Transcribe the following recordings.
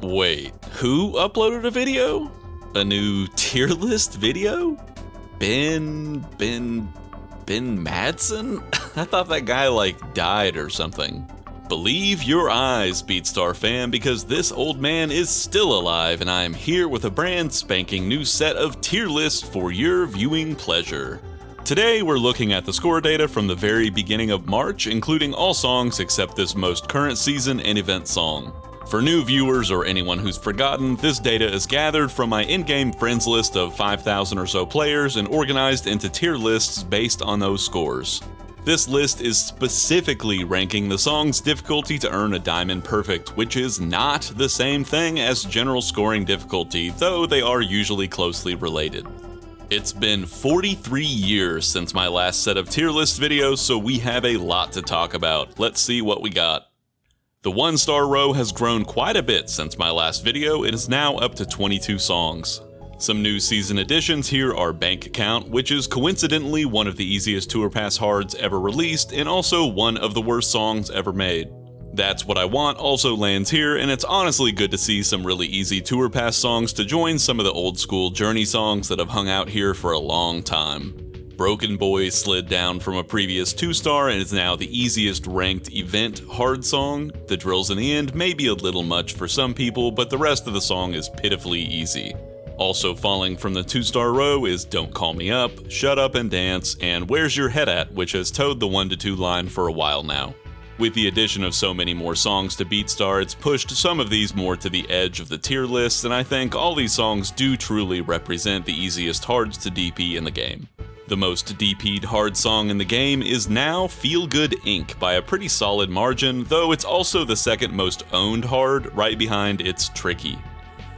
Wait, who uploaded a video? A new tier list video? Ben Madsen? I thought that guy died or something. Believe your eyes, Beatstar fam, because this old man is still alive and I am here with a brand spanking new set of tier lists for your viewing pleasure. Today we're looking at the score data from the very beginning of March, including all songs except this most current season and event song. For new viewers or anyone who's forgotten, this data is gathered from my in-game friends list of 5,000 or so players and organized into tier lists based on those scores. This list is specifically ranking the song's difficulty to earn a Diamond Perfect, which is not the same thing as general scoring difficulty, though they are usually closely related. It's been 43 years since my last set of tier list videos, so we have a lot to talk about. Let's see what we got. The 1-star row has grown quite a bit since my last video. It is now up to 22 songs. Some new season additions here are Bank Account, which is coincidentally one of the easiest Tour Pass hards ever released, and also one of the worst songs ever made. That's What I Want also lands here, and it's honestly good to see some really easy Tour Pass songs to join some of the old school Journey songs that have hung out here for a long time. Broken Boy slid down from a previous 2-star and is now the easiest ranked event hard song. The drills in the end may be a little much for some people, but the rest of the song is pitifully easy. Also falling from the 2-star row is Don't Call Me Up, Shut Up and Dance, and Where's Your Head At, which has towed the 1 to 2 line for a while now. With the addition of so many more songs to Beatstar, it's pushed some of these more to the edge of the tier list, and I think all these songs do truly represent the easiest hards to DP in the game. The most DP'd hard song in the game is now Feel Good Inc. by a pretty solid margin, though it's also the second most owned hard, right behind It's Tricky.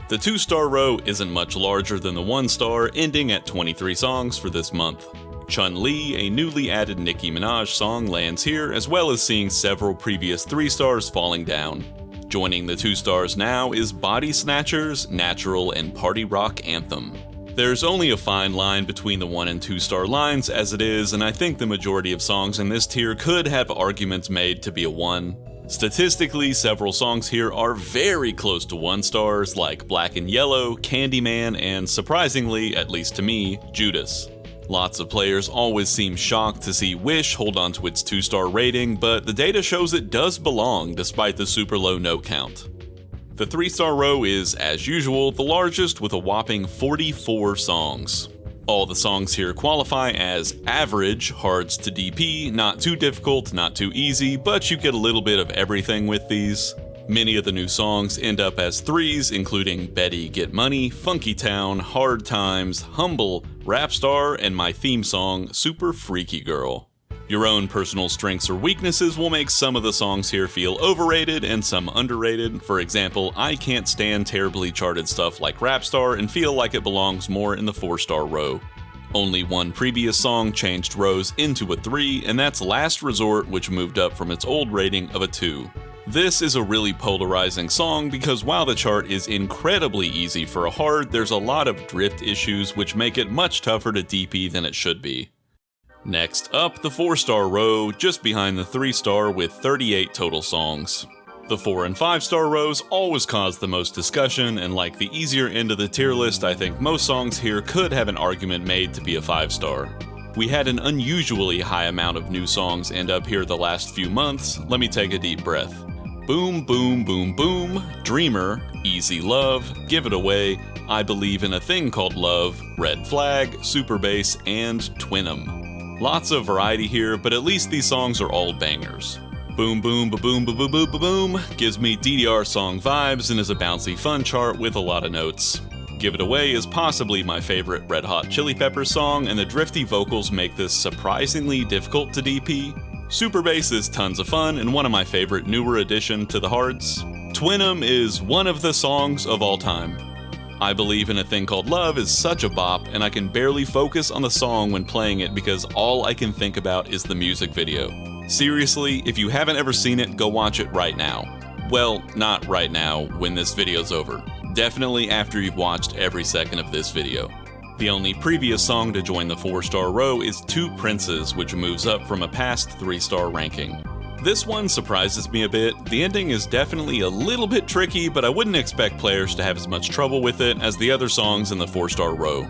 The 2-star row isn't much larger than the 1-star, ending at 23 songs for this month. Chun-Li, a newly added Nicki Minaj song, lands here, as well as seeing several previous 3-stars falling down. Joining the 2 stars now is Body Snatchers, Natural, and Party Rock Anthem. There's only a fine line between the 1 and 2-star lines as it is, and I think the majority of songs in this tier could have arguments made to be a 1. Statistically, several songs here are very close to 1-stars, like Black and Yellow, Candyman, and surprisingly, at least to me, Judas. Lots of players always seem shocked to see Wish hold on to its 2-star rating, but the data shows it does belong despite the super low note count. The 3-star row is, as usual, the largest with a whopping 44 songs. All the songs here qualify as average hards to DP, not too difficult, not too easy, but you get a little bit of everything with these. Many of the new songs end up as 3s, including Betty Get Money, Funky Town, Hard Times, Humble, Rap Star, and my theme song, Super Freaky Girl. Your own personal strengths or weaknesses will make some of the songs here feel overrated and some underrated. For example, I can't stand terribly charted stuff like Rap Star and feel like it belongs more in the 4-star row. Only one previous song changed rows into a 3, and that's Last Resort, which moved up from its old rating of a 2. This is a really polarizing song because while the chart is incredibly easy for a hard, there's a lot of drift issues which make it much tougher to DP than it should be. Next up, the 4-star row, just behind the 3-star with 38 total songs. The 4 and 5-star rows always cause the most discussion, and like the easier end of the tier list, I think most songs here could have an argument made to be a 5-star. We had an unusually high amount of new songs end up here the last few months. Let me take a deep breath. Boom Boom Boom Boom, Dreamer, Easy Love, Give It Away, I Believe in a Thing Called Love, Red Flag, Super Bass, and Twin'em. Lots of variety here, but at least these songs are all bangers. Boom Boom Ba Boom Ba Boom Boom Ba Boom gives me DDR song vibes and is a bouncy fun chart with a lot of notes. Give It Away is possibly my favorite Red Hot Chili Peppers song, and the drifty vocals make this surprisingly difficult to DP. Super Bass is tons of fun and one of my favorite newer addition to the hards. Twin'em is one of the songs of all time. I Believe in a Thing Called Love is such a bop, and I can barely focus on the song when playing it because all I can think about is the music video. Seriously, if you haven't ever seen it, go watch it right now. Well, not right now, when this video's over. Definitely after you've watched every second of this video. The only previous song to join the 4-star row is Two Princes, which moves up from a past 3-star ranking. This one surprises me a bit. The ending is definitely a little bit tricky, but I wouldn't expect players to have as much trouble with it as the other songs in the 4-star row.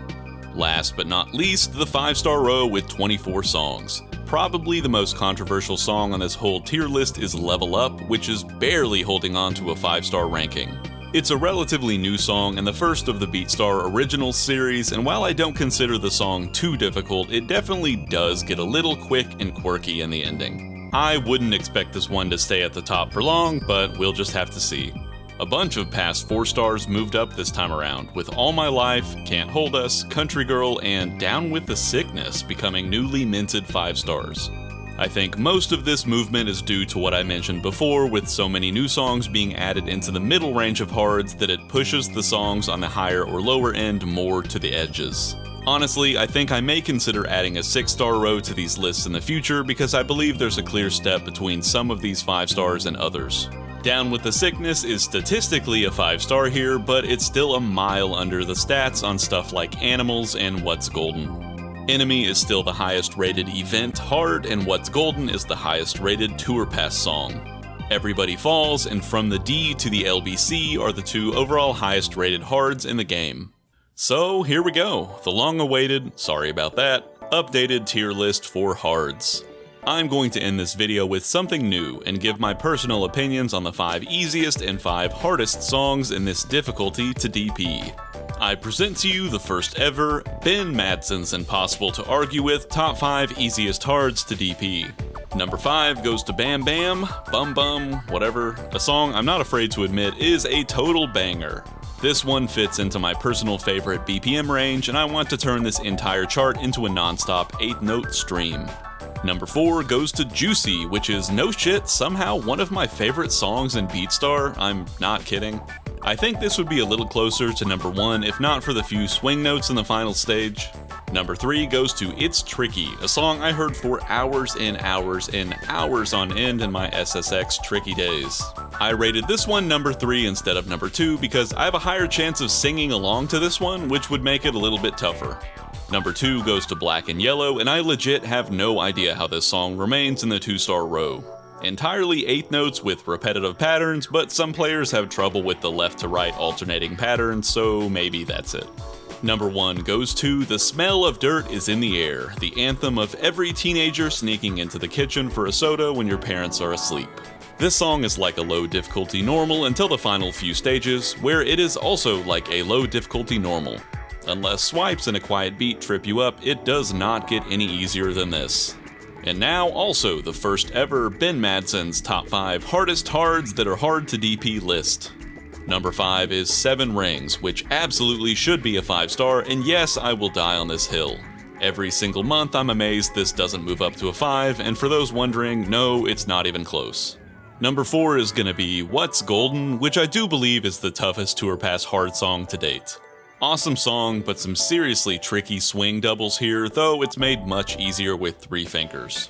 Last but not least, the 5-star row with 24 songs. Probably the most controversial song on this whole tier list is Level Up, which is barely holding on to a 5-star ranking. It's a relatively new song and the first of the Beatstar Originals series, and while I don't consider the song too difficult, it definitely does get a little quick and quirky in the ending. I wouldn't expect this one to stay at the top for long, but we'll just have to see. A bunch of past 4 stars moved up this time around, with All My Life, Can't Hold Us, Country Girl, and Down With the Sickness becoming newly minted 5 stars. I think most of this movement is due to what I mentioned before, with so many new songs being added into the middle range of hards that it pushes the songs on the higher or lower end more to the edges. Honestly, I think I may consider adding a 6-star row to these lists in the future because I believe there's a clear step between some of these 5 stars and others. Down With the Sickness is statistically a 5-star here, but it's still a mile under the stats on stuff like Animals and What's Golden. Enemy is still the highest rated event hard, and What's Golden is the highest rated Tour Pass song. Everybody Falls and From the D to the LBC are the 2 overall highest rated hards in the game. So here we go, the long awaited, sorry about that, updated tier list for hards. I'm going to end this video with something new and give my personal opinions on the 5 easiest and 5 hardest songs in this difficulty to DP. I present to you the first ever Ben Madsen's Impossible to Argue With Top 5 Easiest Hards to DP. Number 5 goes to Bam Bam, Bum Bum, whatever, a song I'm not afraid to admit is a total banger. This one fits into my personal favorite BPM range, and I want to turn this entire chart into a non-stop 8-note stream. Number 4 goes to Juicy, which is no shit somehow one of my favorite songs in Beatstar, I'm not kidding. I think this would be a little closer to number 1 if not for the few swing notes in the final stage. Number 3 goes to It's Tricky, a song I heard for hours and hours and hours on end in my SSX tricky days. I rated this one number 3 instead of number 2 because I have a higher chance of singing along to this one, which would make it a little bit tougher. Number 2 goes to Black and Yellow, and I legit have no idea how this song remains in the 2-star row. Entirely 8 notes with repetitive patterns, but some players have trouble with the left to right alternating patterns, so maybe that's it. Number 1 goes to The Smell of Dirt Is in the Air, the anthem of every teenager sneaking into the kitchen for a soda when your parents are asleep. This song is like a low difficulty normal until the final few stages, where it is also like a low difficulty normal. Unless swipes and a quiet beat trip you up, it does not get any easier than this. And now also the first ever Ben Madsen's Top 5 Hardest Hards That Are Hard to DP list. Number 5 is 7 Rings, which absolutely should be a 5-star, and yes, I will die on this hill. Every single month I'm amazed this doesn't move up to a 5, and for those wondering, no, it's not even close. Number 4 is gonna be What's Golden, which I do believe is the toughest Tour Pass hard song to date. Awesome song, but some seriously tricky swing doubles here, though it's made much easier with 3 fingers.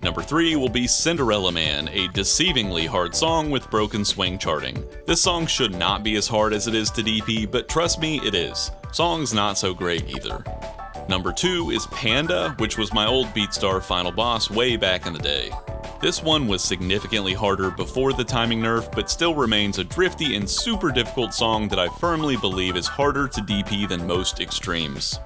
Number 3 will be Cinderella Man, a deceivingly hard song with broken swing charting. This song should not be as hard as it is to DP, but trust me, it is. Song's not so great either. Number 2 is Panda, which was my old Beatstar final boss way back in the day. This one was significantly harder before the timing nerf, but still remains a drifty and super difficult song that I firmly believe is harder to DP than most extremes.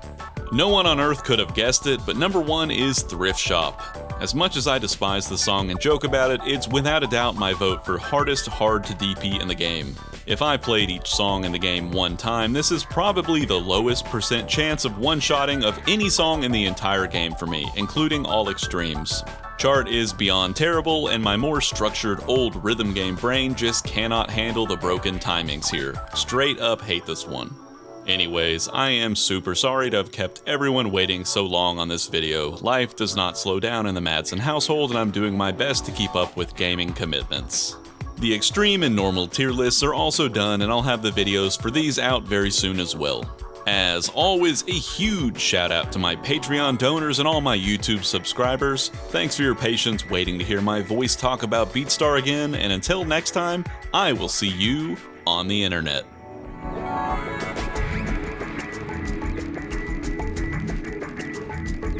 No one on earth could have guessed it, but number 1 is Thrift Shop. As much as I despise the song and joke about it, it's without a doubt my vote for hardest hard to DP in the game. If I played each song in the game one time, this is probably the lowest % chance of one-shotting of any song in the entire game for me, including all extremes. Chart is beyond terrible, and my more structured old rhythm game brain just cannot handle the broken timings here. Straight up hate this one. Anyways, I am super sorry to have kept everyone waiting so long on this video. Life does not slow down in the Madsen household, and I'm doing my best to keep up with gaming commitments. The extreme and normal tier lists are also done, and I'll have the videos for these out very soon as well. As always, a huge shout out to my Patreon donors and all my YouTube subscribers. Thanks for your patience waiting to hear my voice talk about Beatstar again, and until next time, I will see you on the internet.